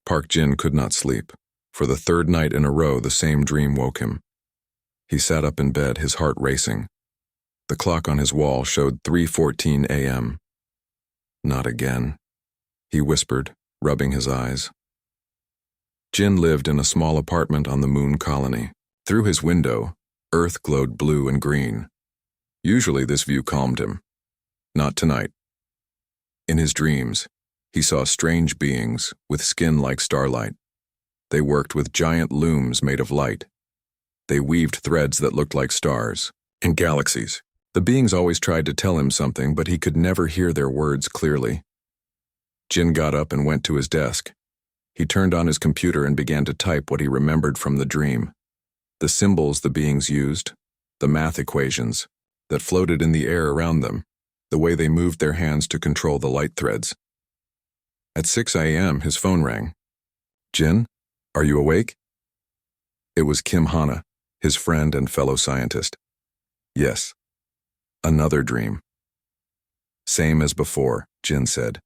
Park Jin could not sleep. For the third night in a row, the same dream woke him. He sat up in bed, his heart racing. The clock on his wall showed 3:14 a.m. Not again, he whispered, rubbing his eyes. Jin lived in a small apartment on the moon colony. Through his window, Earth glowed blue and green. Usually this view calmed him. Not tonight. In his dreams, he saw strange beings with skin like starlight. They worked with giant looms made of light. They weaved threads that looked like stars and galaxies. The beings always tried to tell him something, but he could never hear their words clearly. Jin got up and went to his desk. He turned on his computer and began to type what he remembered from the dream. The symbols the beings used, the math equations that floated in the air around them, the way they moved their hands to control the light threads. At 6 a.m., his phone rang. "Jin, are you awake?" It was Kim Hana, his friend and fellow scientist. "Yes." Another dream. "Same as before," Jin said.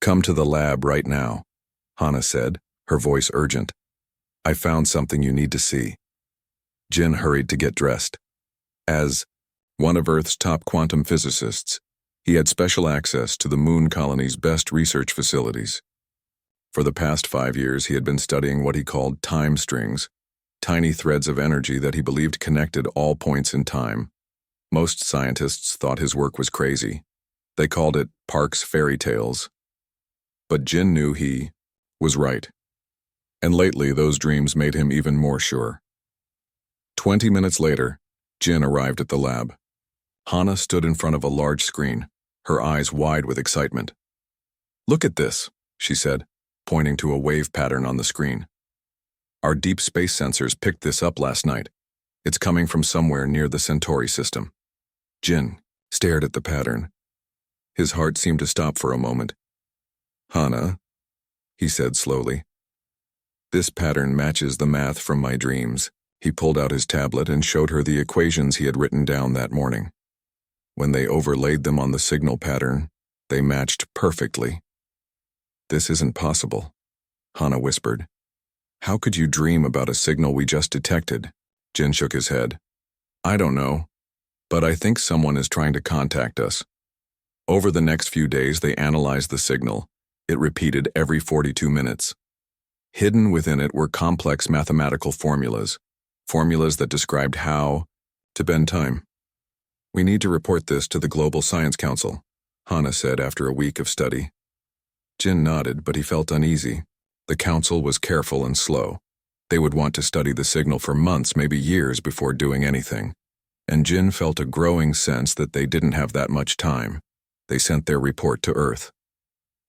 "Come to the lab right now," Hana said, her voice urgent. "I found something you need to see." Jin hurried to get dressed. As one of Earth's top quantum physicists, he had special access to the moon colony's best research facilities. For the past 5 years, he had been studying what he called time strings, tiny threads of energy that he believed connected all points in time. Most scientists thought his work was crazy. They called it Park's fairy tales. But Jin knew he was right. And lately, those dreams made him even more sure. 20 minutes later, Jin arrived at the lab. Hana stood in front of a large screen, her eyes wide with excitement. "Look at this," she said, pointing to a wave pattern on the screen. "Our deep space sensors picked this up last night. It's coming from somewhere near the Centauri system." Jin stared at the pattern. His heart seemed to stop for a moment. "Hana," he said slowly, "this pattern matches the math from my dreams." He pulled out his tablet and showed her the equations he had written down that morning. When they overlaid them on the signal pattern, they matched perfectly. "This isn't possible," Hana whispered. "How could you dream about a signal we just detected?" Jin shook his head. "I don't know, but I think someone is trying to contact us." Over the next few days, they analyzed the signal. It repeated every 42 minutes. Hidden within it were complex mathematical formulas that described how to bend time. "We need to report this to the Global Science Council," Hana said after a week of study. Jin nodded, but he felt uneasy. The council was careful and slow. They would want to study the signal for months, maybe years, before doing anything. And Jin felt a growing sense that they didn't have that much time. They sent their report to Earth.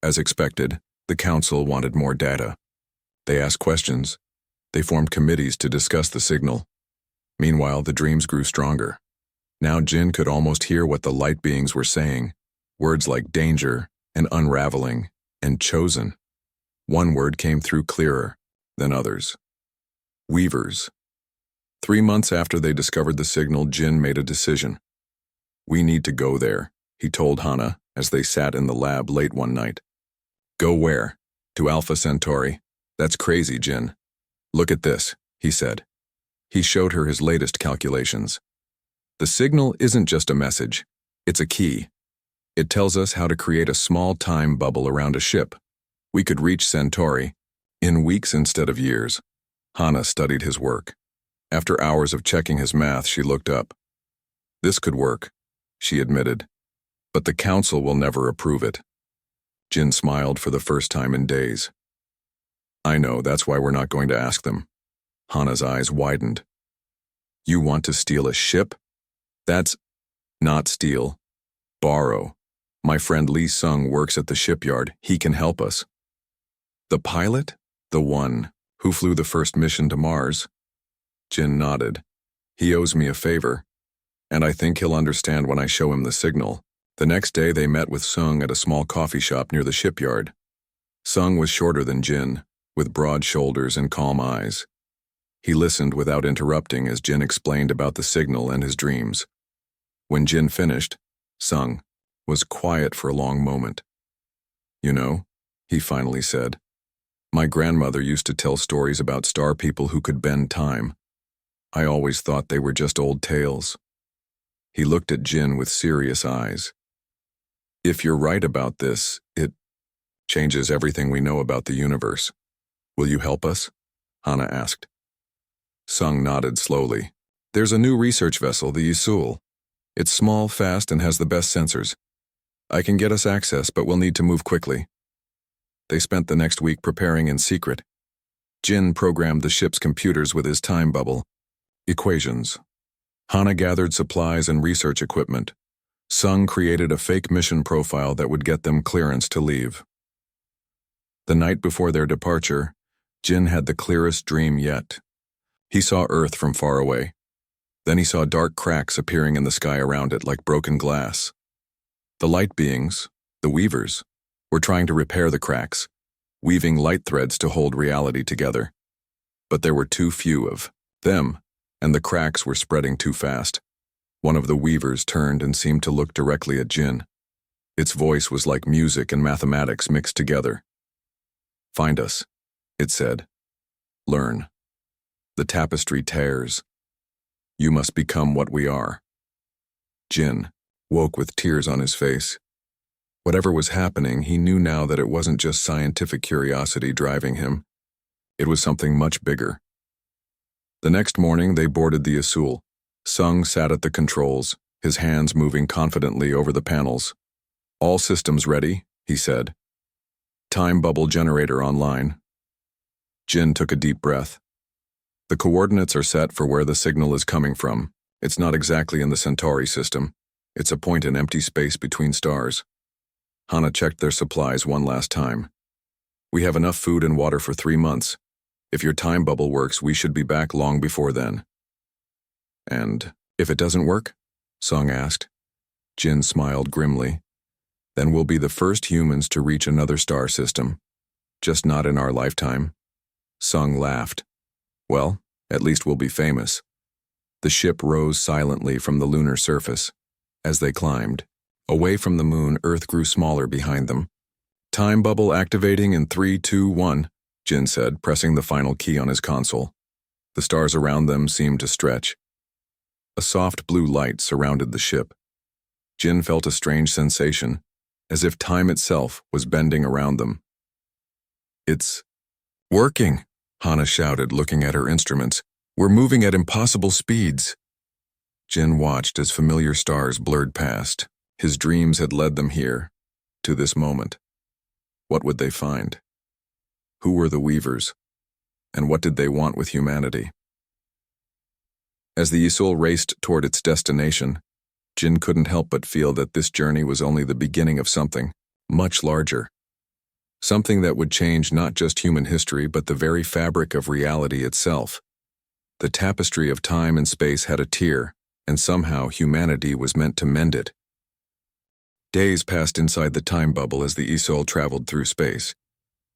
As expected, the council wanted more data. They asked questions. They formed committees to discuss the signal. Meanwhile, the dreams grew stronger. Now Jin could almost hear what the light beings were saying, words like danger and unraveling and chosen. One word came through clearer than others. Weavers. 3 months after they discovered the signal, Jin made a decision. "We need to go there," he told Hana as they sat in the lab late one night. "Go where?" "To Alpha Centauri." "That's crazy, Jin." "Look at this," he said. He showed her his latest calculations. "The signal isn't just a message. It's a key. It tells us how to create a small time bubble around a ship. We could reach Centauri in weeks instead of years." Hana studied his work. After hours of checking his math, she looked up. "This could work," she admitted. "But the council will never approve it." Jin smiled for the first time in days. "I know, that's why we're not going to ask them." Hana's eyes widened. "You want to steal a ship?" "That's not steal. Borrow. My friend Lee Sung works at the shipyard. He can help us." "The pilot? The one who flew the first mission to Mars?" Jin nodded. "He owes me a favor, and I think he'll understand when I show him the signal." The next day they met with Sung at a small coffee shop near the shipyard. Sung was shorter than Jin, with broad shoulders and calm eyes. He listened without interrupting as Jin explained about the signal and his dreams. When Jin finished, Sung was quiet for a long moment. "You know," he finally said, My grandmother used to tell stories about star people who could bend time. I always thought they were just old tales. He looked at Jin with serious eyes. If you're right about this, it changes everything we know about the universe. Will you help us? Hana asked. Sung nodded slowly. There's a new research vessel, the Yusul. It's small, fast, and has the best sensors. I can get us access, but we'll need to move quickly. They spent the next week preparing in secret. Jin programmed the ship's computers with his time bubble. Equations. Hana gathered supplies and research equipment. Sung created a fake mission profile that would get them clearance to leave. The night before their departure, Jin had the clearest dream yet. He saw Earth from far away. Then he saw dark cracks appearing in the sky around it like broken glass. The light beings, the weavers, were trying to repair the cracks, weaving light threads to hold reality together. But there were too few of them, and the cracks were spreading too fast. One of the weavers turned and seemed to look directly at Jin. Its voice was like music and mathematics mixed together. Find us, it said. Learn. The tapestry tears. You must become what we are. Jin woke with tears on his face. Whatever was happening, he knew now that it wasn't just scientific curiosity driving him. It was something much bigger. The next morning, they boarded the Yusul. Sung sat at the controls, his hands moving confidently over the panels. All systems ready, he said. Time bubble generator online. Jin took a deep breath. The coordinates are set for where the signal is coming from. It's not exactly in the Centauri system. It's a point in empty space between stars. Hana checked their supplies one last time. We have enough food and water for 3 months. If your time bubble works, we should be back long before then. And if it doesn't work? Sung asked. Jin smiled grimly. Then we'll be the first humans to reach another star system. Just not in our lifetime. Sung laughed. Well, at least we'll be famous. The ship rose silently from the lunar surface. As they climbed, away from the moon, Earth grew smaller behind them. Time bubble activating in 3, 2, 1, Jin said, pressing the final key on his console. The stars around them seemed to stretch. A soft blue light surrounded the ship. Jin felt a strange sensation, as if time itself was bending around them. It's working, Hana shouted, looking at her instruments. We're moving at impossible speeds. Jin watched as familiar stars blurred past. His dreams had led them here, to this moment. What would they find? Who were the weavers? And what did they want with humanity? As the Yusul raced toward its destination, Jin couldn't help but feel that this journey was only the beginning of something much larger. Something that would change not just human history, but the very fabric of reality itself. The tapestry of time and space had a tear, and somehow humanity was meant to mend it. Days passed inside the time bubble as the Yusul traveled through space.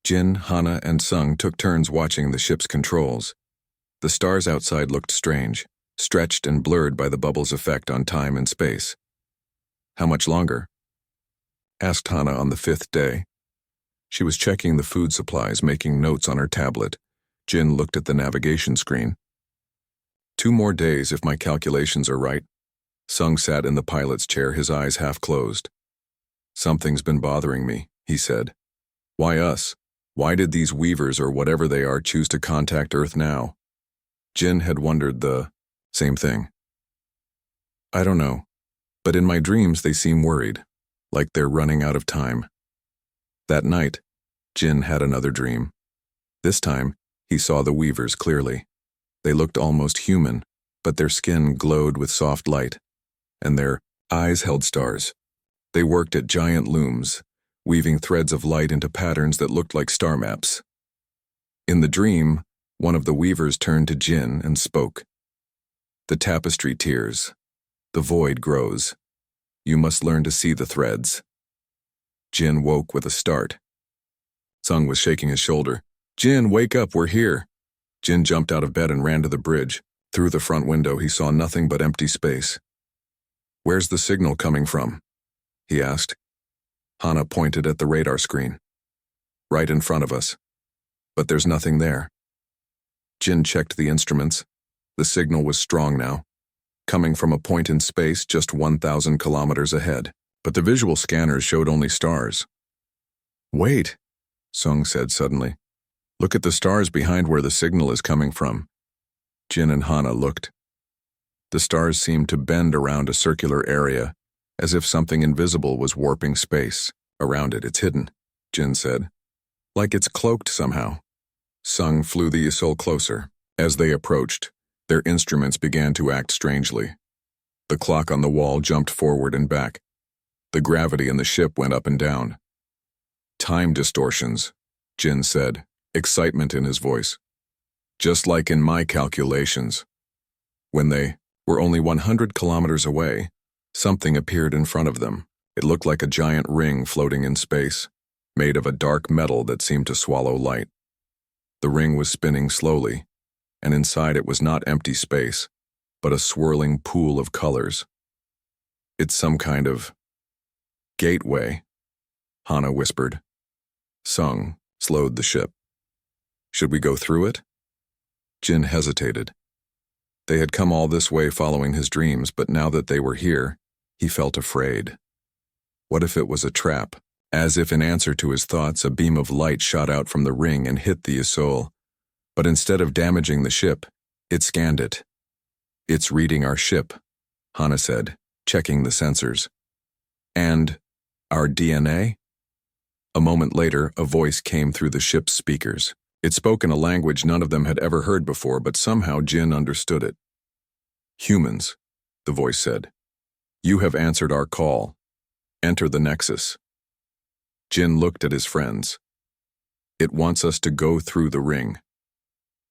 Jin, Hana, and Sung took turns watching the ship's controls. The stars outside looked strange, stretched and blurred by the bubble's effect on time and space. How much longer? Asked Hana on the 5th day. She was checking the food supplies, making notes on her tablet. Jin looked at the navigation screen. 2 more days if my calculations are right. Sung sat in the pilot's chair, his eyes half closed. Something's been bothering me, he said. Why us? Why did these weavers or whatever they are choose to contact Earth now? Jin had wondered the same thing. I don't know, but in my dreams they seem worried, like they're running out of time. That night, Jin had another dream. This time, he saw the weavers clearly. They looked almost human, but their skin glowed with soft light, and their eyes held stars. They worked at giant looms, weaving threads of light into patterns that looked like star maps. In the dream, one of the weavers turned to Jin and spoke. The tapestry tears. The void grows. You must learn to see the threads. Jin woke with a start. Sung was shaking his shoulder. Jin, wake up, we're here. Jin jumped out of bed and ran to the bridge. Through the front window, he saw nothing but empty space. Where's the signal coming from? He asked. Hana pointed at the radar screen. Right in front of us. but there's nothing there. Jin checked the instruments. The signal was strong now, coming from a point in space just 1,000 kilometers ahead, but the visual scanners showed only stars. Wait, Sung said suddenly. Look at the stars behind where the signal is coming from. Jin and Hana looked. The stars seemed to bend around a circular area, as if something invisible was warping space. Around it, it's hidden, Jin said. Like it's cloaked somehow. Sung flew the Yseul closer. As they approached, their instruments began to act strangely. The clock on the wall jumped forward and back. The gravity in the ship went up and down. Time distortions, Jin said, excitement in his voice. Just like in my calculations. When they were only 100 kilometers away, something appeared in front of them. It looked like a giant ring floating in space, made of a dark metal that seemed to swallow light. The ring was spinning slowly, and inside it was not empty space, but a swirling pool of colors. It's some kind of gateway, Hana whispered. Sung slowed the ship. Should we go through it? Jin hesitated. They had come all this way following his dreams, but now that they were here, he felt afraid. What if it was a trap? As if in answer to his thoughts, a beam of light shot out from the ring and hit the Yseul. But instead of damaging the ship, it scanned it. It's reading our ship, Hana said, checking the sensors. And our DNA? A moment later, a voice came through the ship's speakers. It spoke in a language none of them had ever heard before, but somehow Jin understood it. Humans, the voice said. You have answered our call. Enter the Nexus. Jin looked at his friends. It wants us to go through the ring.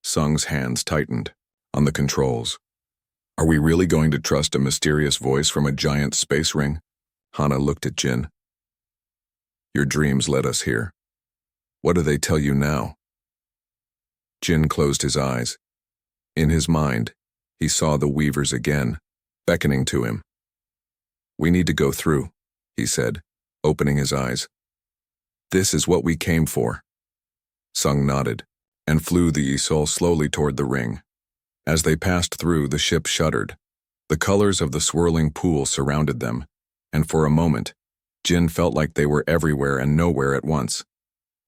Sung's hands tightened on the controls. Are we really going to trust a mysterious voice from a giant space ring? Hana looked at Jin. Your dreams led us here. What do they tell you now? Jin closed his eyes. In his mind, he saw the Weavers again, beckoning to him. We need to go through, he said, opening his eyes. This is what we came for. Sung nodded, and flew the Yseul slowly toward the ring. As they passed through, the ship shuddered. The colors of the swirling pool surrounded them, and for a moment, Jin felt like they were everywhere and nowhere at once.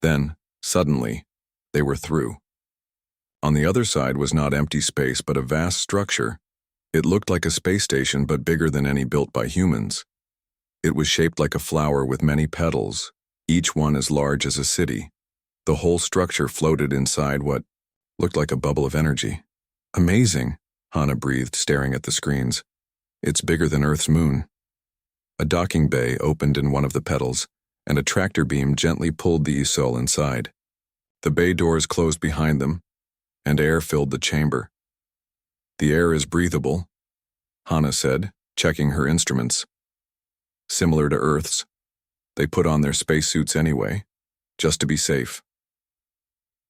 Then, suddenly, they were through. On the other side was not empty space but a vast structure. It looked like a space station but bigger than any built by humans. It was shaped like a flower with many petals, each one as large as a city. The whole structure floated inside what looked like a bubble of energy. Amazing, Hana breathed, staring at the screens. It's bigger than Earth's moon. A docking bay opened in one of the petals, and a tractor beam gently pulled the Yseul inside. The bay doors closed behind them, and air filled the chamber. The air is breathable, Hana said, checking her instruments. Similar to Earth's. They put on their spacesuits anyway, just to be safe.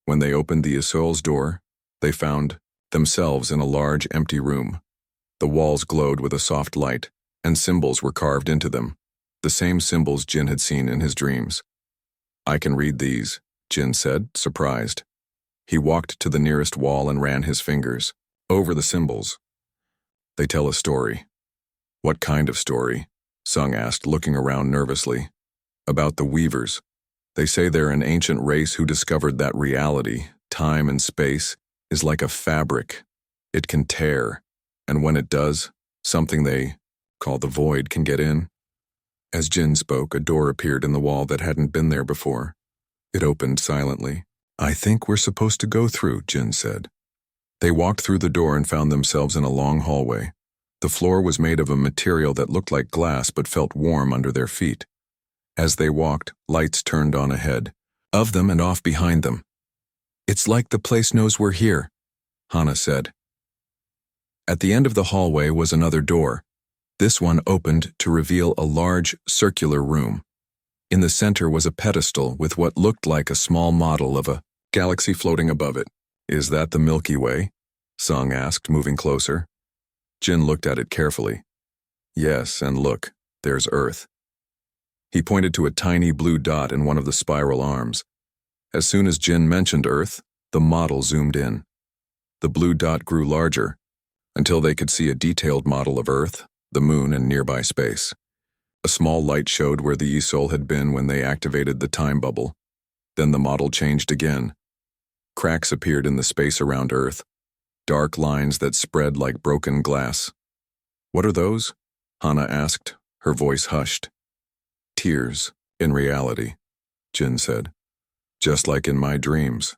When they opened the Yseul's door, they found themselves in a large empty room. The walls glowed with a soft light, and symbols were carved into them, the same symbols Jin had seen in his dreams. I can read these, Jin said, surprised. He walked to the nearest wall and ran his fingers over the symbols. They tell a story. What kind of story? Sung asked, looking around nervously. About the Weavers. They say they're an ancient race who discovered that reality, time and space, is like a fabric. It can tear, and when it does, something they call the void can get in. As Jin spoke, a door appeared in the wall that hadn't been there before. It opened silently. I think we're supposed to go through, Jin said. They walked through the door and found themselves in a long hallway. The floor was made of a material that looked like glass but felt warm under their feet. As they walked, lights turned on ahead, of them and off behind them. It's like the place knows we're here, Hana said. At the end of the hallway was another door. This one opened to reveal a large, circular room. In the center was a pedestal with what looked like a small model of a galaxy floating above it. Is that the Milky Way? Sung asked, moving closer. Jin looked at it carefully. Yes, and look, there's Earth. He pointed to a tiny blue dot in one of the spiral arms. As soon as Jin mentioned Earth, the model zoomed in. The blue dot grew larger, until they could see a detailed model of Earth, the moon, and nearby space. A small light showed where the Yisol had been when they activated the time bubble. Then the model changed again. Cracks appeared in the space around Earth, dark lines that spread like broken glass. "What are those?" Hana asked, her voice hushed. "Tears, in reality," Jin said. "Just like in my dreams."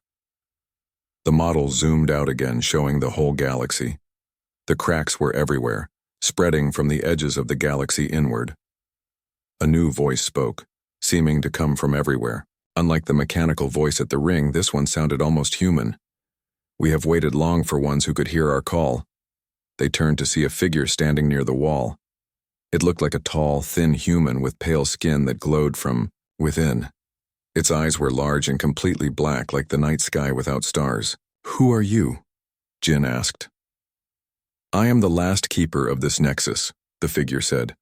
The model zoomed out again, showing the whole galaxy. The cracks were everywhere, spreading from the edges of the galaxy inward. A new voice spoke, seeming to come from everywhere. Unlike the mechanical voice at the ring, this one sounded almost human. "We have waited long for ones who could hear our call." They turned to see a figure standing near the wall. It looked like a tall, thin human with pale skin that glowed from within. Its eyes were large and completely black, like the night sky without stars. "Who are you?" Jin asked. "I am the last keeper of this nexus," the figure said.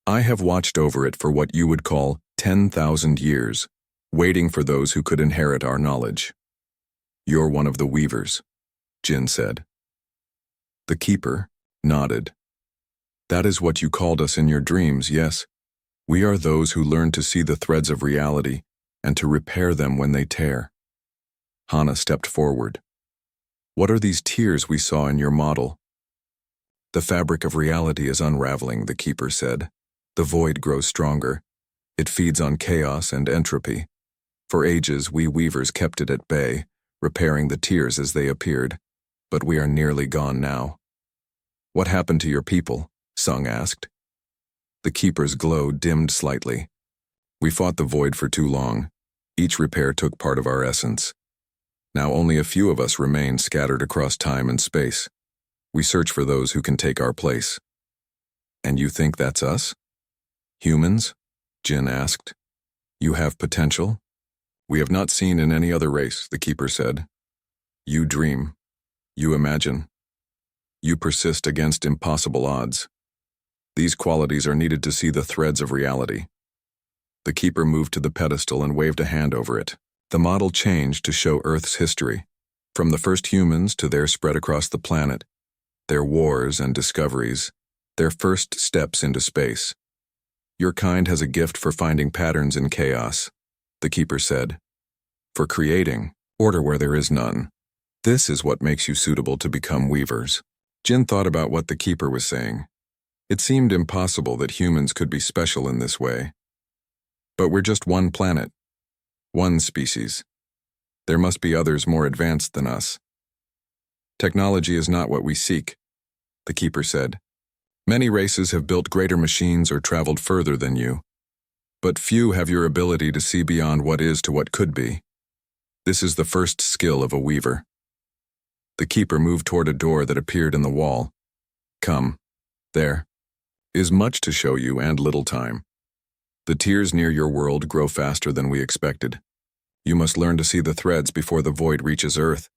"I have watched over it for what you would call 10,000 years, waiting for those who could inherit our knowledge." "You're one of the weavers," Jin said. The keeper nodded. "That is what you called us in your dreams, yes. We are those who learn to see the threads of reality and to repair them when they tear." Hana stepped forward. "What are these tears we saw in your model?" "The fabric of reality is unraveling," the keeper said. "The void grows stronger. It feeds on chaos and entropy. For ages, we weavers kept it at bay, repairing the tears as they appeared, but we are nearly gone now." "What happened to your people?" Sung asked. The keeper's glow dimmed slightly. "We fought the void for too long. Each repair took part of our essence. Now only a few of us remain scattered across time and space. We search for those who can take our place." "And you think that's us?" "Humans?" Jin asked. "You have potential? We have not seen in any other race," the keeper said. "You dream. You imagine. You persist against impossible odds. These qualities are needed to see the threads of reality." The keeper moved to the pedestal and waved a hand over it. The model changed to show Earth's history, from the first humans to their spread across the planet, their wars and discoveries, their first steps into space. "Your kind has a gift for finding patterns in chaos," the keeper said, "for creating order where there is none. This is what makes you suitable to become weavers." Jin thought about what the keeper was saying. It seemed impossible that humans could be special in this way. But we're just one planet, one species. There must be others more advanced than us. "Technology is not what we seek," the keeper said. "Many races have built greater machines or traveled further than you, but few have your ability to see beyond what is to what could be. This is the first skill of a weaver." The keeper moved toward a door that appeared in the wall. "Come. There is much to show you and little time. The tears near your world grow faster than we expected. You must learn to see the threads before the void reaches Earth."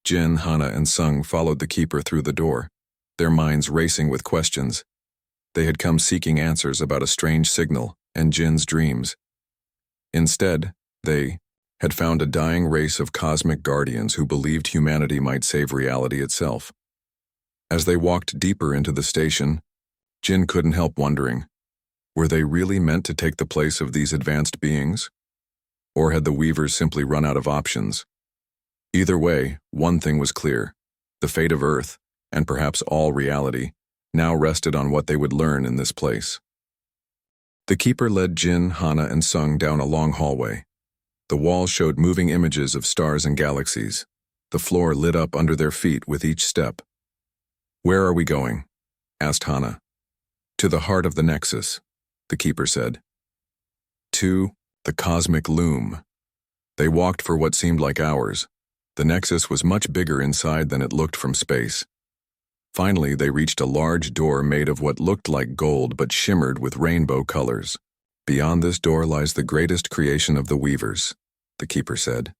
Jin, Hana, and Sung followed the keeper through the door, their minds racing with questions. They had come seeking answers about a strange signal and Jin's dreams. Instead, they had found a dying race of cosmic guardians who believed humanity might save reality itself. As they walked deeper into the station, Jin couldn't help wondering, were they really meant to take the place of these advanced beings? Or had the weavers simply run out of options? Either way, one thing was clear: the fate of Earth, and perhaps all reality, now rested on what they would learn in this place. The keeper led Jin, Hana, and Sung down a long hallway. The wall showed moving images of stars and galaxies. The floor lit up under their feet with each step. "Where are we going?" asked Hana. "To the heart of the Nexus," the keeper said. "To the cosmic loom." They walked for what seemed like hours. The Nexus was much bigger inside than it looked from space. Finally, they reached a large door made of what looked like gold but shimmered with rainbow colors. "Beyond this door lies the greatest creation of the weavers," the keeper said.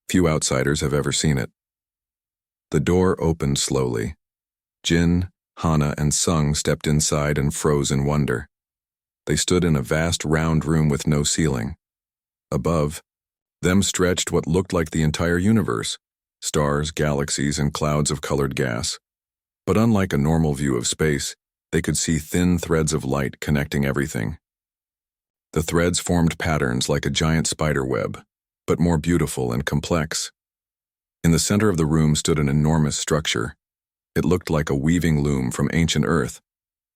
"Few outsiders have ever seen it." The door opened slowly. Jin, Hana, and Sung stepped inside and froze in wonder. They stood in a vast round room with no ceiling. Above, Them stretched what looked like the entire universe, stars, galaxies, and clouds of colored gas. But unlike a normal view of space, they could see thin threads of light connecting everything. The threads formed patterns like a giant spider web, but more beautiful and complex. In the center of the room stood an enormous structure. It looked like a weaving loom from ancient Earth,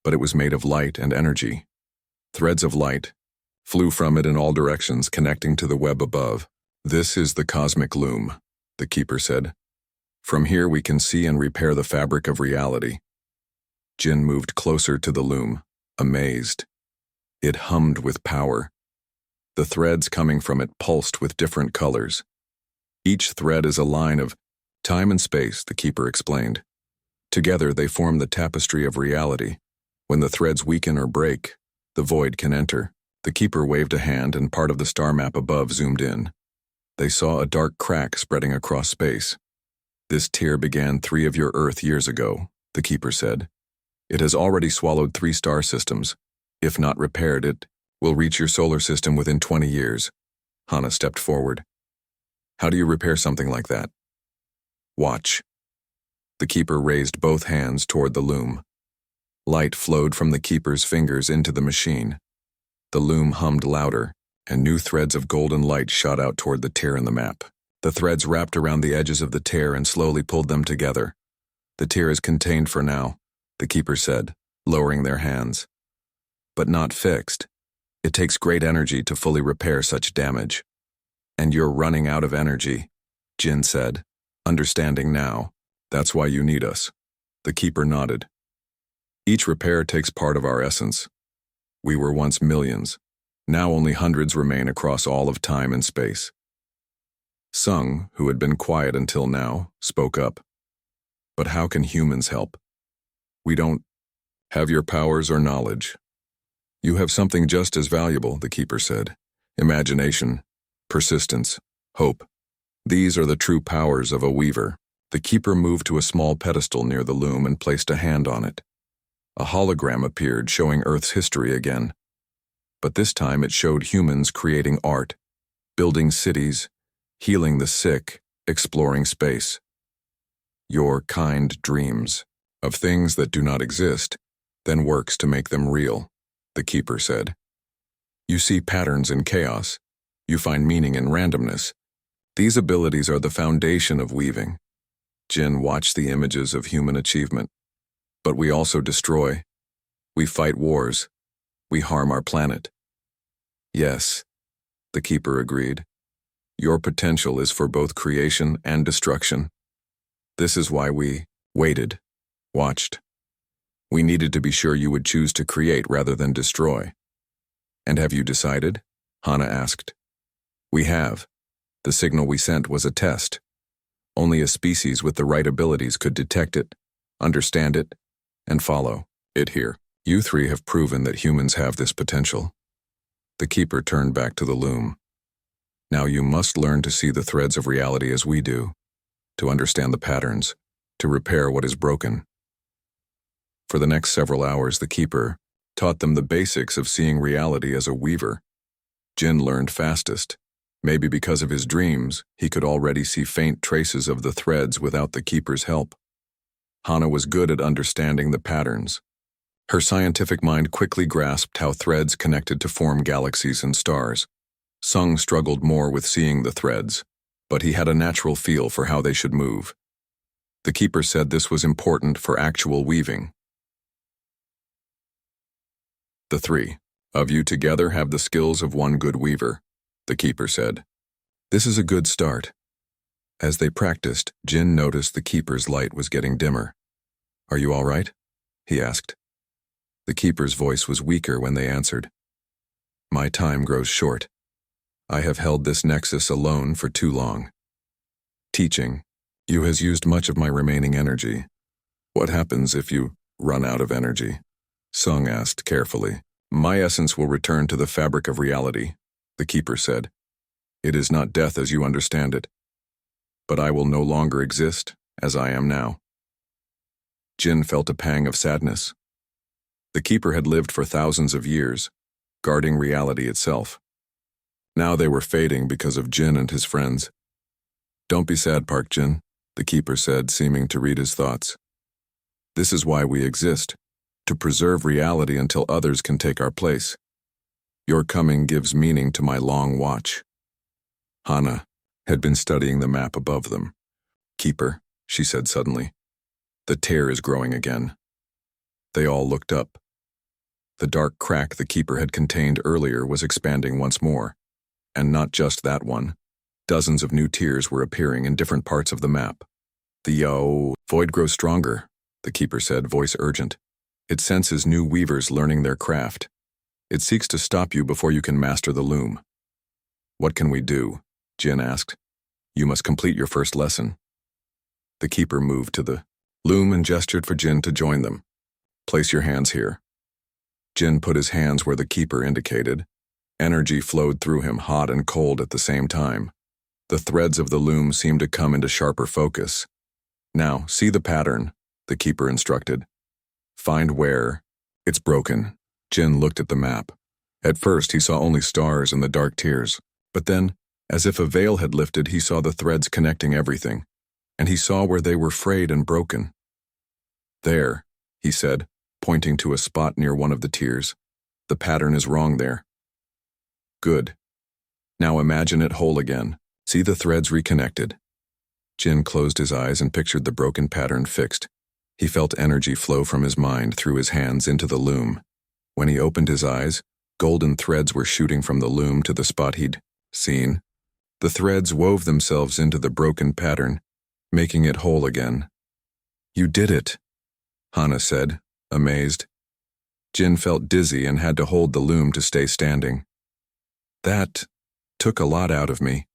but it was made of light and energy. Threads of light flew from it in all directions, connecting to the web above. "This is the cosmic loom," the keeper said. "From here we can see and repair the fabric of reality." Jin moved closer to the loom, amazed. It hummed with power. The threads coming from it pulsed with different colors. "Each thread is a line of time and space," the keeper explained. "Together they form the tapestry of reality. When the threads weaken or break, the void can enter." The keeper waved a hand and part of the star map above zoomed in. They saw a dark crack spreading across space. "This tear began 3 of your Earth years ago," the keeper said. "It has already swallowed 3 star systems. If not repaired, it will reach your solar system within 20 years. Hana stepped forward. "How do you repair something like that?" "Watch." The keeper raised both hands toward the loom. Light flowed from the keeper's fingers into the machine. The loom hummed louder, and new threads of golden light shot out toward the tear in the map. The threads wrapped around the edges of the tear and slowly pulled them together. "The tear is contained for now," the keeper said, lowering their hands. "But not fixed. It takes great energy to fully repair such damage." "And you're running out of energy," Jin said, understanding now. "That's why you need us." The keeper nodded. "Each repair takes part of our essence. We were once millions. Now only hundreds remain across all of time and space." Sung, who had been quiet until now, spoke up. "But how can humans help? We don't have your powers or knowledge." "You have something just as valuable," the keeper said. "Imagination, persistence, hope. These are the true powers of a weaver." The keeper moved to a small pedestal near the loom and placed a hand on it. A hologram appeared, showing Earth's history again. But this time it showed humans creating art, building cities, healing the sick, exploring space. "Your kind dreams of things that do not exist, then works to make them real," the keeper said. "You see patterns in chaos. You find meaning in randomness. These abilities are the foundation of weaving." Jin watched the images of human achievement. "But we also destroy. We fight wars. We harm our planet." "Yes," the keeper agreed. "Your potential is for both creation and destruction. This is why we waited, watched. We needed to be sure you would choose to create rather than destroy." "And have you decided?" Hana asked. "We have. The signal we sent was a test. Only a species with the right abilities could detect it, understand it, and follow it here. You 3 have proven that humans have this potential." The keeper turned back to the loom. "Now you must learn to see the threads of reality as we do, to understand the patterns, to repair what is broken." For the next several hours, the keeper taught them the basics of seeing reality as a weaver. Jin learned fastest. Maybe because of his dreams, he could already see faint traces of the threads without the keeper's help. Hana was good at understanding the patterns. Her scientific mind quickly grasped how threads connected to form galaxies and stars. Sung struggled more with seeing the threads, but he had a natural feel for how they should move. The keeper said this was important for actual weaving. "The 3 of you together have the skills of one good weaver," the keeper said. "This is a good start." As they practiced, Jin noticed the keeper's light was getting dimmer. "Are you all right?" he asked. The keeper's voice was weaker when they answered. "My time grows short. I have held this nexus alone for too long. Teaching you has used much of my remaining energy. What happens if you run out of energy?" Sung asked carefully. "My essence will return to the fabric of reality," the keeper said. "It is not death as you understand it, but I will no longer exist as I am now." Jin felt a pang of sadness. The keeper had lived for thousands of years, guarding reality itself. Now they were fading because of Jin and his friends. "Don't be sad, Park Jin," the keeper said, seeming to read his thoughts. "This is why we exist, to preserve reality until others can take our place. Your coming gives meaning to my long watch." Hana had been studying the map above them. "Keeper," she said suddenly, "the tear is growing again." They all looked up. The dark crack the keeper had contained earlier was expanding once more. And not just that one. Dozens of new tiers were appearing in different parts of the map. "The void grows stronger," the keeper said, voice urgent. "It senses new weavers learning their craft. It seeks to stop you before you can master the loom." "What can we do?" Jin asked. "You must complete your first lesson." The keeper moved to the loom and gestured for Jin to join them. "Place your hands here." Jin put his hands where the keeper indicated. Energy flowed through him, hot and cold at the same time. The threads of the loom seemed to come into sharper focus. "Now, see the pattern," the keeper instructed. "Find where it's broken." Jin looked at the map. At first, he saw only stars and the dark tiers, but then, as if a veil had lifted, he saw the threads connecting everything, and he saw where they were frayed and broken. "There," he said, pointing to a spot near one of the tiers. "The pattern is wrong there." "Good. Now imagine it whole again. See the threads reconnected." Jin closed his eyes and pictured the broken pattern fixed. He felt energy flow from his mind through his hands into the loom. When he opened his eyes, golden threads were shooting from the loom to the spot he'd seen. The threads wove themselves into the broken pattern, making it whole again. "You did it," Hana said, amazed. Jin felt dizzy and had to hold the loom to stay standing. "That took a lot out of me."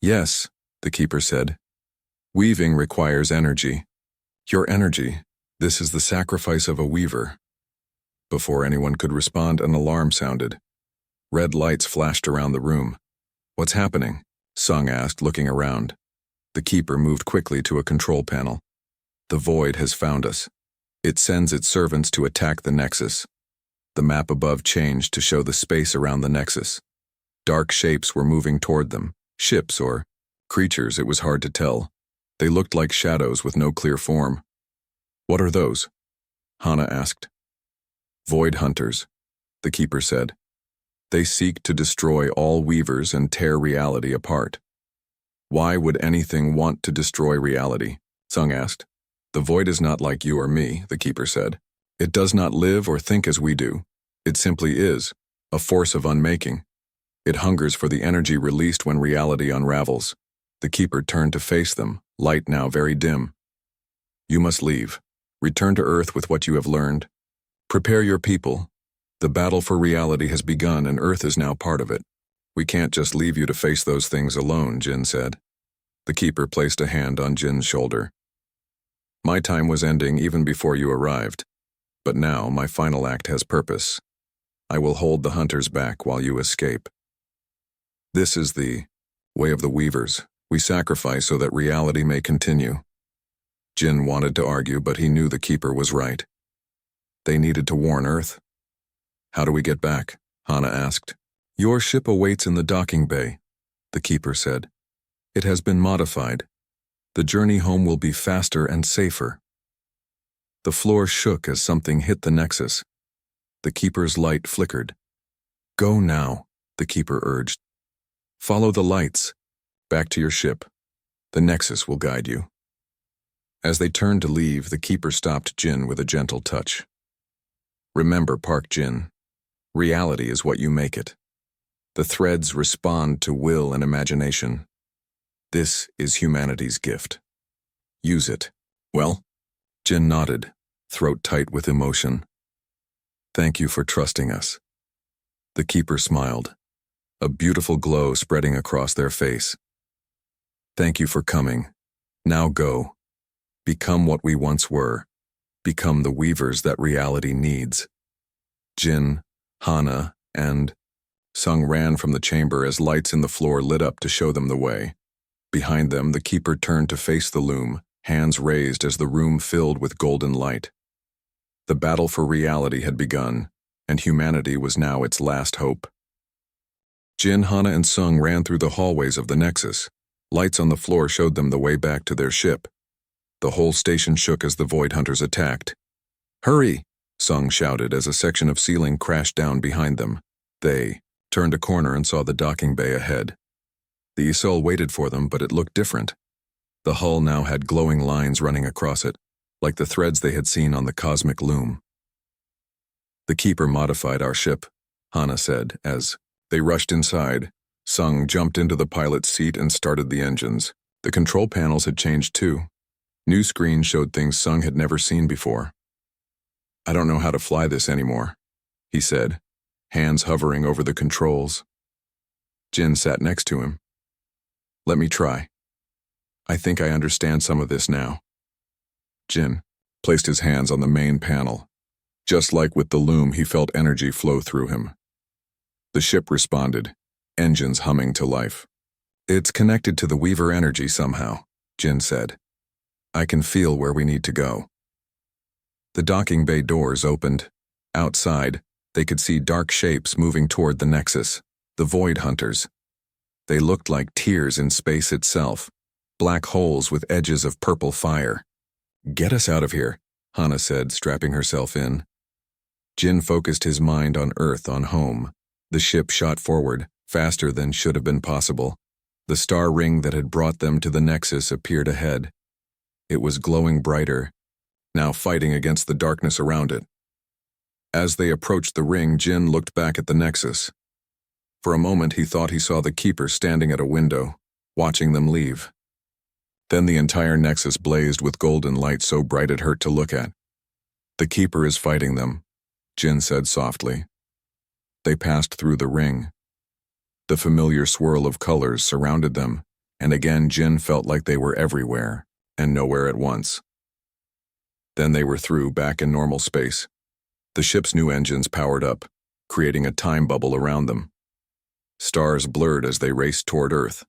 "Yes," the keeper said. "Weaving requires energy. Your energy. This is the sacrifice of a weaver." Before anyone could respond, an alarm sounded. Red lights flashed around the room. "What's happening?" Sung asked, looking around. The keeper moved quickly to a control panel. "The void has found us. It sends its servants to attack the nexus." The map above changed to show the space around the nexus. Dark shapes were moving toward them, ships or creatures, it was hard to tell. They looked like shadows with no clear form. "What are those?" Hana asked. "Void hunters," the keeper said. "They seek to destroy all weavers and tear reality apart." "Why would anything want to destroy reality?" Sung asked. "The void is not like you or me," the keeper said. "It does not live or think as we do. It simply is, a force of unmaking. It hungers for the energy released when reality unravels." The keeper turned to face them, light now very dim. "You must leave. Return to Earth with what you have learned. Prepare your people. The battle for reality has begun and Earth is now part of it. We can't just leave you to face those things alone," Jin said. The keeper placed a hand on Jin's shoulder. "My time was ending even before you arrived, but now my final act has purpose. I will hold the hunters back while you escape. This is the way of the weavers. We sacrifice so that reality may continue." Jin wanted to argue, but he knew the keeper was right. They needed to warn Earth. "How do we get back?" Hana asked. "Your ship awaits in the docking bay," the keeper said. "It has been modified. The journey home will be faster and safer." The floor shook as something hit the nexus. The keeper's light flickered. "Go now," the keeper urged. "Follow the lights. Back to your ship. The nexus will guide you." As they turned to leave, the keeper stopped Jin with a gentle touch. "Remember, Park Jin, reality is what you make it. The threads respond to will and imagination. This is humanity's gift. Use it." "Well?" Jin nodded, throat tight with emotion. "Thank you for trusting us." The keeper smiled, a beautiful glow spreading across their face. "Thank you for coming. Now go. Become what we once were. Become the weavers that reality needs." Jin, Hana, and Sung ran from the chamber as lights in the floor lit up to show them the way. Behind them, the keeper turned to face the loom, hands raised as the room filled with golden light. The battle for reality had begun, and humanity was now its last hope. Jin, Hana, and Sung ran through the hallways of the Nexus. Lights on the floor showed them the way back to their ship. The whole station shook as the Void Hunters attacked. "Hurry!" Sung shouted as a section of ceiling crashed down behind them. They turned a corner and saw the docking bay ahead. The Isol waited for them, but it looked different. The hull now had glowing lines running across it, like the threads they had seen on the cosmic loom. "The Keeper modified our ship," Hana said as they rushed inside. Sung jumped into the pilot's seat and started the engines. The control panels had changed too. New screens showed things Sung had never seen before. "I don't know how to fly this anymore," he said, hands hovering over the controls. Jin sat next to him. "Let me try. I think I understand some of this now." Jin placed his hands on the main panel. Just like with the loom, he felt energy flow through him. The ship responded, engines humming to life. "It's connected to the Weaver energy somehow," Jin said. "I can feel where we need to go." The docking bay doors opened. Outside, they could see dark shapes moving toward the Nexus, the Void Hunters. They looked like tears in space itself, black holes with edges of purple fire. "Get us out of here," Hana said, strapping herself in. Jin focused his mind on Earth, on home. The ship shot forward, faster than should have been possible. The star ring that had brought them to the Nexus appeared ahead. It was glowing brighter, now fighting against the darkness around it. As they approached the ring, Jin looked back at the Nexus. For a moment he thought he saw the Keeper standing at a window, watching them leave. Then the entire Nexus blazed with golden light so bright it hurt to look at. "The Keeper is fighting them," Jin said softly. They passed through the ring. The familiar swirl of colors surrounded them, and again Jin felt like they were everywhere, and nowhere at once. Then they were through, back in normal space. The ship's new engines powered up, creating a time bubble around them. Stars blurred as they raced toward Earth.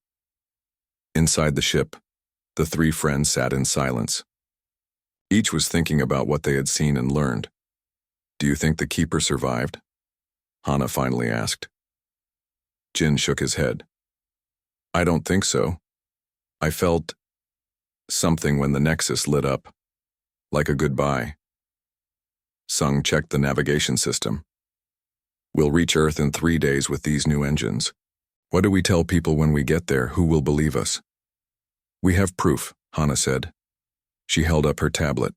Inside the ship, the three friends sat in silence. Each was thinking about what they had seen and learned. "Do you think the Keeper survived?" Hana finally asked. Jin shook his head. "I don't think so. I felt something when the Nexus lit up, like a goodbye." Sung checked the navigation system. "We'll reach Earth in 3 days with these new engines. What do we tell people when we get there? Who will believe us?" "We have proof," Hana said. She held up her tablet.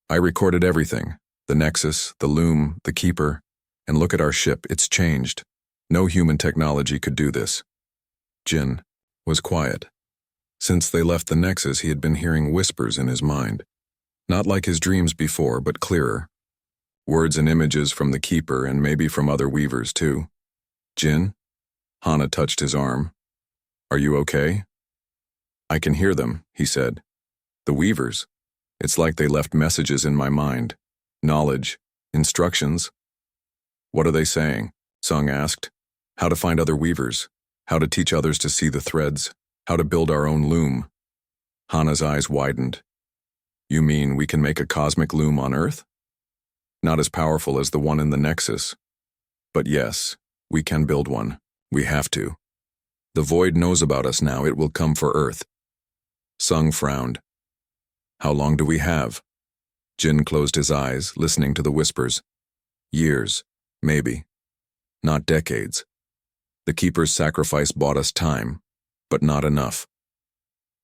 "I recorded everything, the Nexus, the loom, the Keeper, and look at our ship, it's changed. No human technology could do this." Jin was quiet. Since they left the Nexus, he had been hearing whispers in his mind. Not like his dreams before, but clearer. Words and images from the Keeper and maybe from other Weavers too. "Jin?" Hana touched his arm. "Are you okay?" "I can hear them," he said. "The Weavers. It's like they left messages in my mind. Knowledge, instructions." "What are they saying?" Sung asked. "How to find other Weavers, how to teach others to see the threads, how to build our own loom." Hana's eyes widened. "You mean we can make a cosmic loom on Earth?" "Not as powerful as the one in the Nexus. But yes, we can build one. We have to. The Void knows about us now. It will come for Earth." Sung frowned. "How long do we have?" Jin closed his eyes, listening to the whispers. "Years, maybe. Not decades. The Keeper's sacrifice bought us time, but not enough."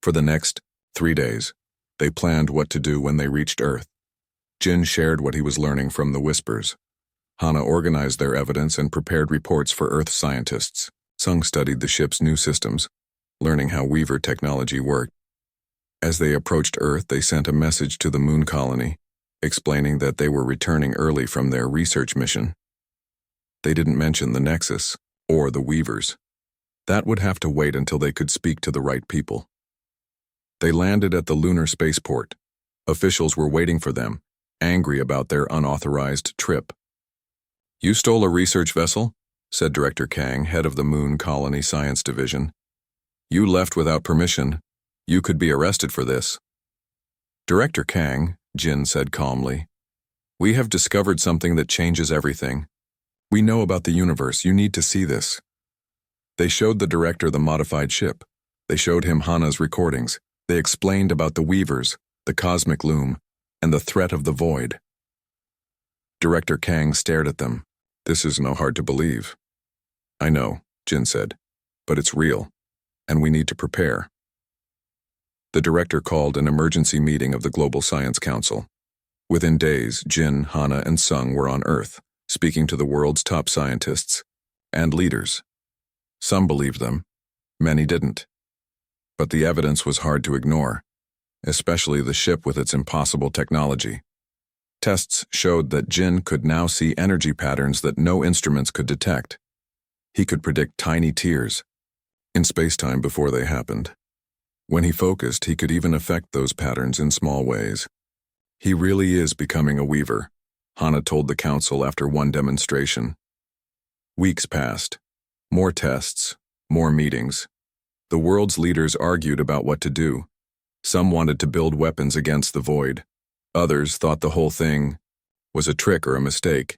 For the next 3 days, they planned what to do when they reached Earth. Jin shared what he was learning from the whispers. Hana organized their evidence and prepared reports for Earth scientists. Sung studied the ship's new systems, learning how Weaver technology worked. As they approached Earth, they sent a message to the moon colony, explaining that they were returning early from their research mission. They didn't mention the Nexus or the Weavers. That would have to wait until they could speak to the right people. They landed at the lunar spaceport. Officials were waiting for them, angry about their unauthorized trip. "You stole a research vessel?" said Director Kang, head of the Moon Colony Science Division. "You left without permission. You could be arrested for this." "Director Kang," Jin said calmly, "we have discovered something that changes everything. We know about the universe. You need to see this." They showed the director the modified ship. They showed him Hana's recordings. They explained about the Weavers, the cosmic loom, and the threat of the void. Director Kang stared at them. This is no hard to believe. I know, Jin said, but it's real, and we need to prepare. The director called an emergency meeting of the Global Science Council. Within days, Jin, Hana, and Sung were on Earth, speaking to the world's top scientists and leaders. Some believed them, many didn't. But the evidence was hard to ignore, especially the ship with its impossible technology. Tests showed that Jin could now see energy patterns that no instruments could detect. He could predict tiny tears in space-time before they happened. When he focused, he could even affect those patterns in small ways. He really is becoming a weaver, Hana told the council after one demonstration. Weeks passed. More tests, more meetings. The world's leaders argued about what to do. Some wanted to build weapons against the void. Others thought the whole thing was a trick or a mistake.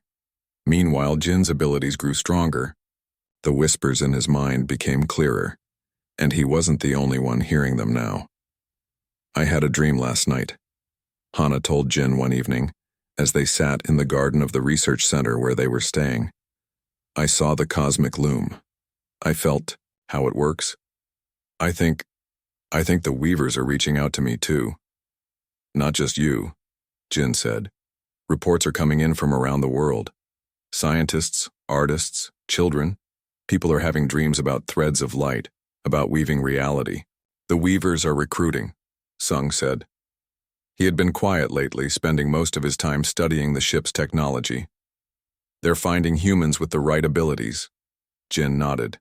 Meanwhile, Jin's abilities grew stronger. The whispers in his mind became clearer, and he wasn't the only one hearing them now. I had a dream last night, Hana told Jin one evening, as they sat in the garden of the research center where they were staying. I saw the cosmic loom. I felt how it works. I think the Weavers are reaching out to me too. Not just you, Jin said. Reports are coming in from around the world. Scientists, artists, children. People are having dreams about threads of light, about weaving reality. The Weavers are recruiting, Sung said. He had been quiet lately, spending most of his time studying the ship's technology. They're finding humans with the right abilities. Jin nodded.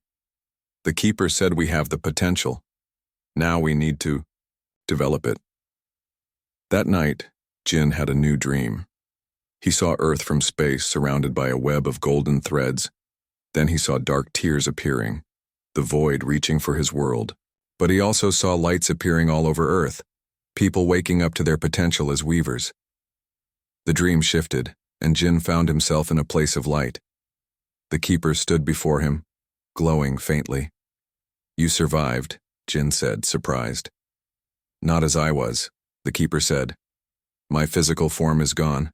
The Keeper said we have the potential. Now we need to develop it. That night, Jin had a new dream. He saw Earth from space surrounded by a web of golden threads. Then he saw dark tears appearing, the void reaching for his world. But he also saw lights appearing all over Earth, people waking up to their potential as weavers. The dream shifted, and Jin found himself in a place of light. The Keeper stood before him, glowing faintly. You survived, Jin said, surprised. Not as I was, the Keeper said. My physical form is gone,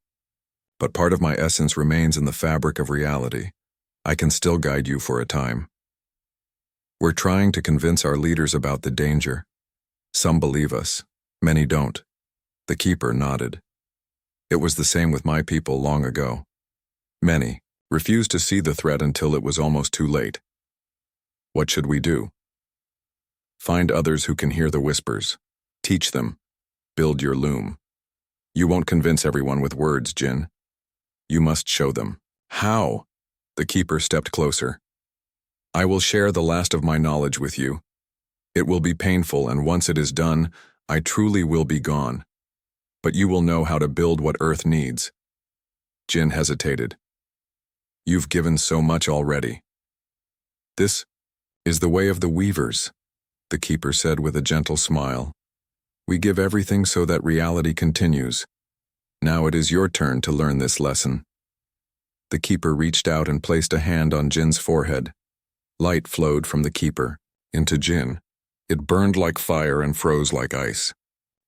but part of my essence remains in the fabric of reality. I can still guide you for a time. We're trying to convince our leaders about the danger. Some believe us, many don't. The Keeper nodded. It was the same with my people long ago. Many refused to see the threat until it was almost too late. What should we do? Find others who can hear the whispers. Teach them. Build your loom. You won't convince everyone with words, Jin. You must show them. How? The Keeper stepped closer. I will share the last of my knowledge with you. It will be painful, and once it is done, I truly will be gone. But you will know how to build what Earth needs. Jin hesitated. You've given so much already. This is the way of the Weavers, the Keeper said with a gentle smile. We give everything so that reality continues. Now it is your turn to learn this lesson. The Keeper reached out and placed a hand on Jin's forehead. Light flowed from the Keeper into Jin. It burned like fire and froze like ice.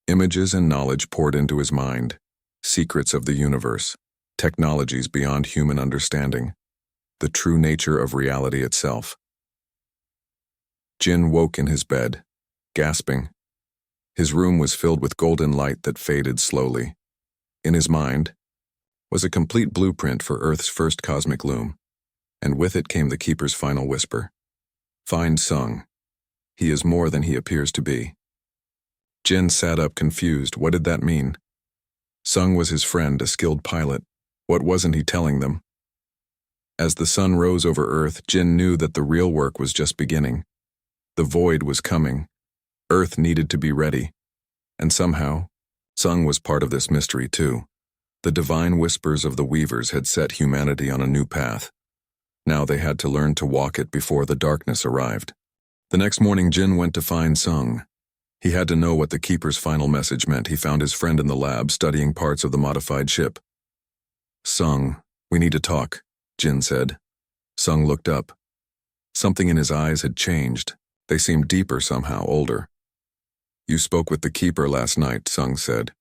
Images and knowledge poured into his mind. Secrets of the universe, technologies beyond human understanding, the true nature of reality itself. Jin woke in his bed, gasping. His room was filled with golden light that faded slowly. In his mind was a complete blueprint for Earth's first cosmic loom, and with it came the Keeper's final whisper. Find Sung. He is more than he appears to be. Jin sat up confused. What did that mean? Sung was his friend, a skilled pilot. What wasn't he telling them? As the sun rose over Earth, Jin knew that the real work was just beginning. The void was coming. Earth needed to be ready. And somehow, Sung was part of this mystery too. The divine whispers of the Weavers had set humanity on a new path. Now they had to learn to walk it before the darkness arrived. The next morning, Jin went to find Sung. He had to know what the Keeper's final message meant. He found his friend in the lab studying parts of the modified ship. Sung, we need to talk, Jin said. Sung looked up. Something in his eyes had changed. They seemed deeper somehow, older. "You spoke with the keeper last night," Sung said.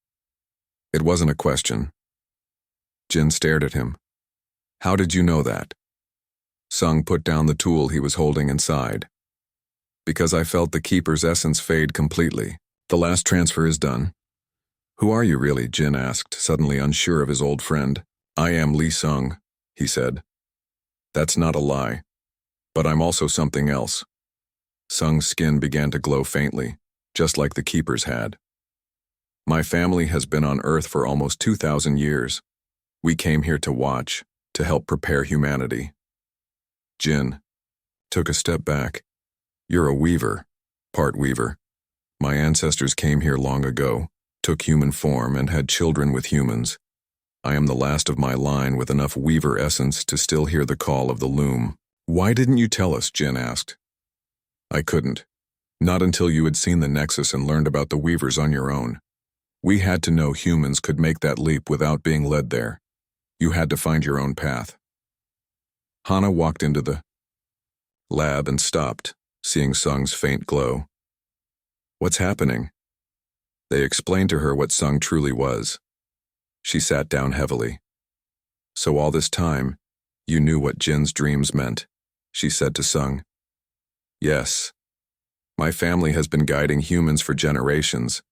It wasn't a question. Jin stared at him. "How did you know that?" Sung put down the tool he was holding and sighed. "Because I felt the keeper's essence fade completely. The last transfer is done." "Who are you really?" Jin asked, suddenly unsure of his old friend. "I am Lee Sung," he said. "That's not a lie. But I'm also something else." Sung's skin began to glow faintly, just like the keeper's had. "My family has been on Earth for almost 2,000 years. We came here to watch, to help prepare humanity." Jin took a step back. "You're a weaver, part weaver. My ancestors came here long ago, took human form, and had children with humans. I am the last of my line with enough weaver essence to still hear the call of the loom." "Why didn't you tell us?" Jin asked. "I couldn't. Not until you had seen the Nexus and learned about the weavers on your own. We had to know humans could make that leap without being led there. You had to find your own path." Hana walked into the lab and stopped, seeing Sung's faint glow. "What's happening?" They explained to her what Sung truly was. She sat down heavily. "So all this time, you knew what Jin's dreams meant," she said to Sung. "Yes. My family has been guiding humans for generations,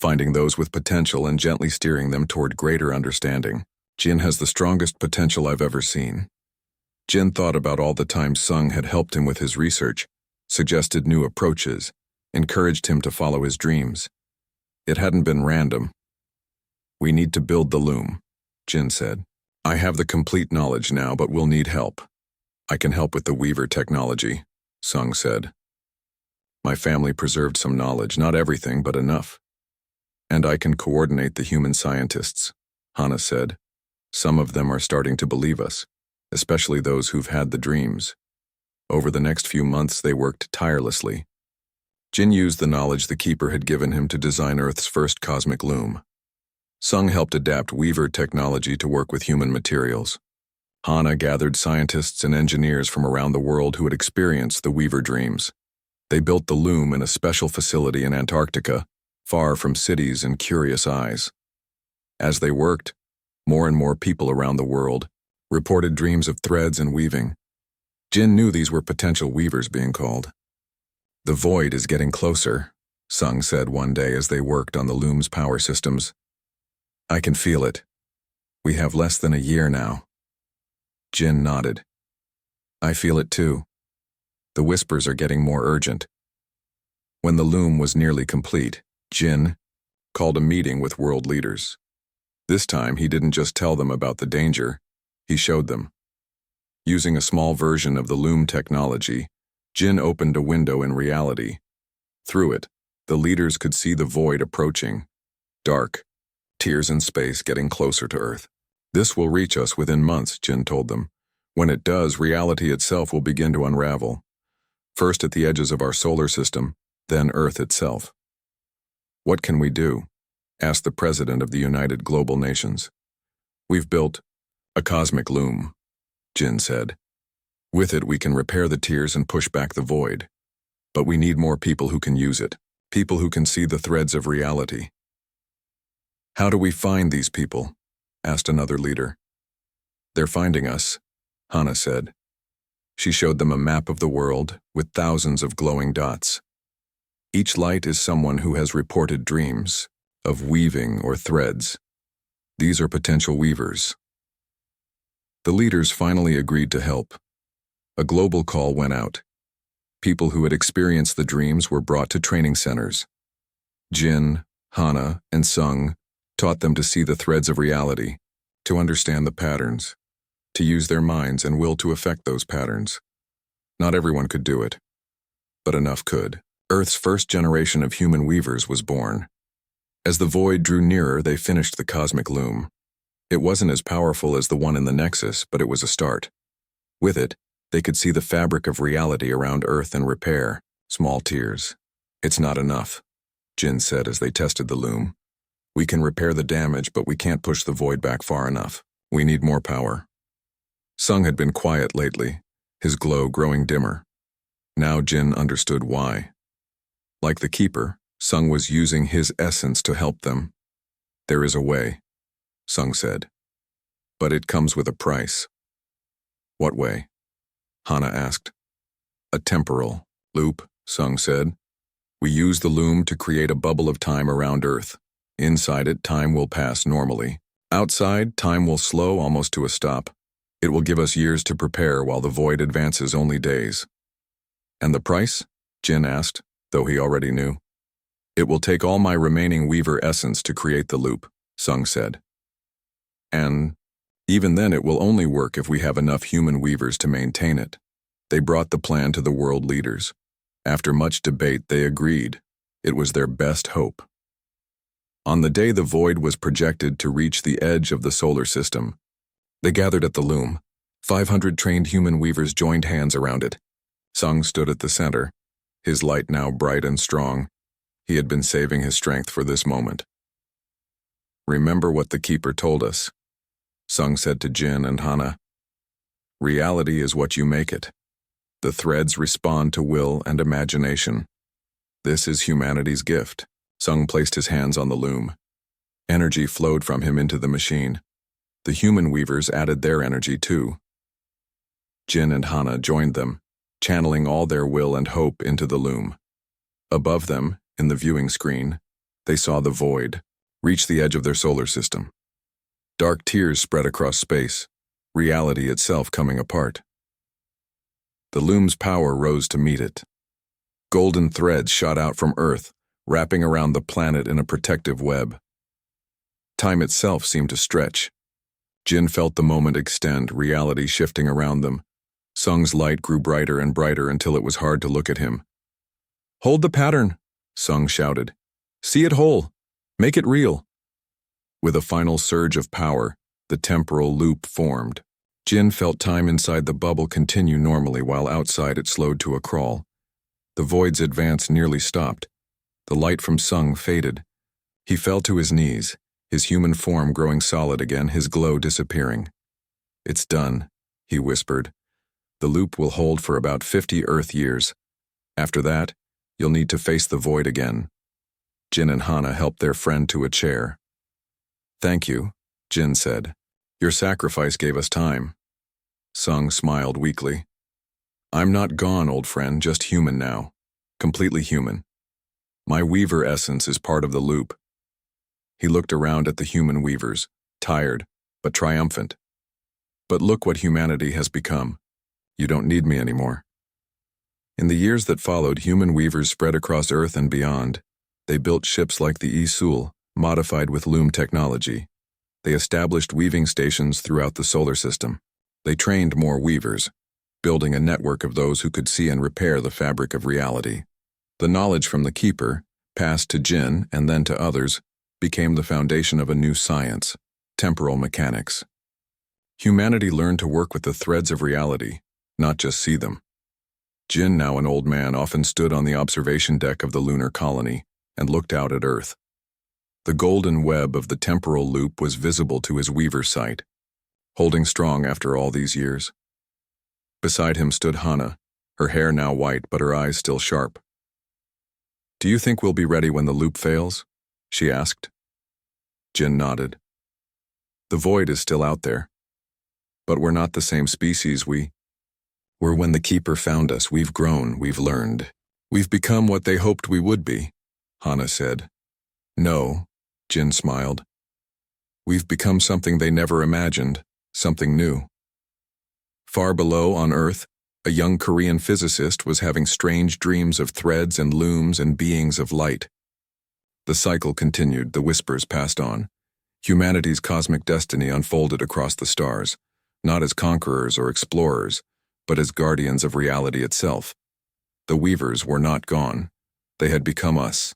finding those with potential and gently steering them toward greater understanding. Jin has the strongest potential I've ever seen." Jin thought about all the times Sung had helped him with his research, suggested new approaches, encouraged him to follow his dreams. It hadn't been random. "We need to build the loom," Jin said. "I have the complete knowledge now, but we'll need help." "I can help with the weaver technology," Sung said. "My family preserved some knowledge, not everything, but enough. And I can coordinate the human scientists," Hana said. "Some of them are starting to believe us, especially those who've had the dreams." Over the next few months, they worked tirelessly. Jin used the knowledge the Keeper had given him to design Earth's first cosmic loom. Sung helped adapt weaver technology to work with human materials. Hana gathered scientists and engineers from around the world who had experienced the weaver dreams. They built the loom in a special facility in Antarctica, far from cities and curious eyes. As they worked, more and more people around the world reported dreams of threads and weaving. Jin knew these were potential weavers being called. "The void is getting closer," Sung said one day as they worked on the loom's power systems. "I can feel it. We have less than a year now." Jin nodded. "I feel it too. The whispers are getting more urgent." When the loom was nearly complete, Jin called a meeting with world leaders. This time he didn't just tell them about the danger, he showed them. Using a small version of the loom technology, Jin opened a window in reality. Through it, the leaders could see the void approaching. Dark, tears in space getting closer to Earth. "This will reach us within months," Jin told them. "When it does, reality itself will begin to unravel. First at the edges of our solar system, then Earth itself." "What can we do?" asked the president of the United Global Nations. "We've built a cosmic loom," Jin said. "With it we can repair the tears and push back the void. But we need more people who can use it, people who can see the threads of reality." "How do we find these people?" asked another leader. "They're finding us," Hana said. She showed them a map of the world with thousands of glowing dots. Each light is someone who has reported dreams of weaving or threads. These are potential weavers. The leaders finally agreed to help. A global call went out. People who had experienced the dreams were brought to training centers. Jin, Hana, and Sung taught them to see the threads of reality, to understand the patterns, to use their minds and will to affect those patterns. Not everyone could do it, but enough could. Earth's first generation of human weavers was born. As the void drew nearer, they finished the cosmic loom. It wasn't as powerful as the one in the Nexus, but it was a start. With it, they could see the fabric of reality around Earth and repair. Small tears. "It's not enough," Jin said as they tested the loom. "We can repair the damage, but we can't push the void back far enough. We need more power." Sung had been quiet lately, his glow growing dimmer. Now Jin understood why. Like the Keeper, Sung was using his essence to help them. There is a way, Sung said. But it comes with a price. What way? Hana asked. A temporal loop, Sung said. We use the loom to create a bubble of time around Earth. Inside it, time will pass normally. Outside, time will slow almost to a stop. It will give us years to prepare while the void advances only days. And the price? Jin asked, though he already knew. It will take all my remaining Weaver essence to create the loop, Sung said. And even then it will only work if we have enough human Weavers to maintain it. They brought the plan to the world leaders. After much debate, they agreed. It was their best hope. On the day the void was projected to reach the edge of the solar system, they gathered at the loom. 500 trained human Weavers joined hands around it. Sung stood at the center, his light now bright and strong. He had been saving his strength for this moment. Remember what the Keeper told us, Sung said to Jin and Hana. Reality is what you make it. The threads respond to will and imagination. This is humanity's gift. Sung placed his hands on the loom. Energy flowed from him into the machine. The human Weavers added their energy too. Jin and Hana joined them, channeling all their will and hope into the loom. Above them, in the viewing screen, they saw the void reach the edge of their solar system. Dark tears spread across space, reality itself coming apart. The loom's power rose to meet it. Golden threads shot out from Earth, wrapping around the planet in a protective web. Time itself seemed to stretch. Jin felt the moment extend, reality shifting around them. Sung's light grew brighter and brighter until it was hard to look at him. Hold the pattern, Sung shouted. See it whole. Make it real. With a final surge of power, the temporal loop formed. Jin felt time inside the bubble continue normally while outside it slowed to a crawl. The void's advance nearly stopped. The light from Sung faded. He fell to his knees, his human form growing solid again, his glow disappearing. It's done, he whispered. The loop will hold for about 50 Earth years. After that, you'll need to face the void again. Jin and Hana helped their friend to a chair. Thank you, Jin said. Your sacrifice gave us time. Sung smiled weakly. I'm not gone, old friend, just human now. Completely human. My Weaver essence is part of the loop. He looked around at the human Weavers, tired, but triumphant. But look what humanity has become. You don't need me anymore. In the years that followed, human Weavers spread across Earth and beyond. They built ships like the Isul, modified with loom technology. They established weaving stations throughout the solar system. They trained more Weavers, building a network of those who could see and repair the fabric of reality. The knowledge from the Keeper, passed to Jin and then to others, became the foundation of a new science, temporal mechanics. Humanity learned to work with the threads of reality, not just see them. Jin, now an old man, often stood on the observation deck of the lunar colony and looked out at Earth. The golden web of the temporal loop was visible to his Weaver sight, holding strong after all these years. Beside him stood Hana, her hair now white but her eyes still sharp. Do you think we'll be ready when the loop fails? She asked. Jin nodded. The void is still out there. But we're not the same species. We're when the Keeper found us. We've grown, we've learned. We've become what they hoped we would be, Hana said. No, Jin smiled. We've become something they never imagined, something new. Far below on Earth, a young Korean physicist was having strange dreams of threads and looms and beings of light. The cycle continued, the whispers passed on. Humanity's cosmic destiny unfolded across the stars, not as conquerors or explorers, but as guardians of reality itself. The Weavers were not gone. They had become us.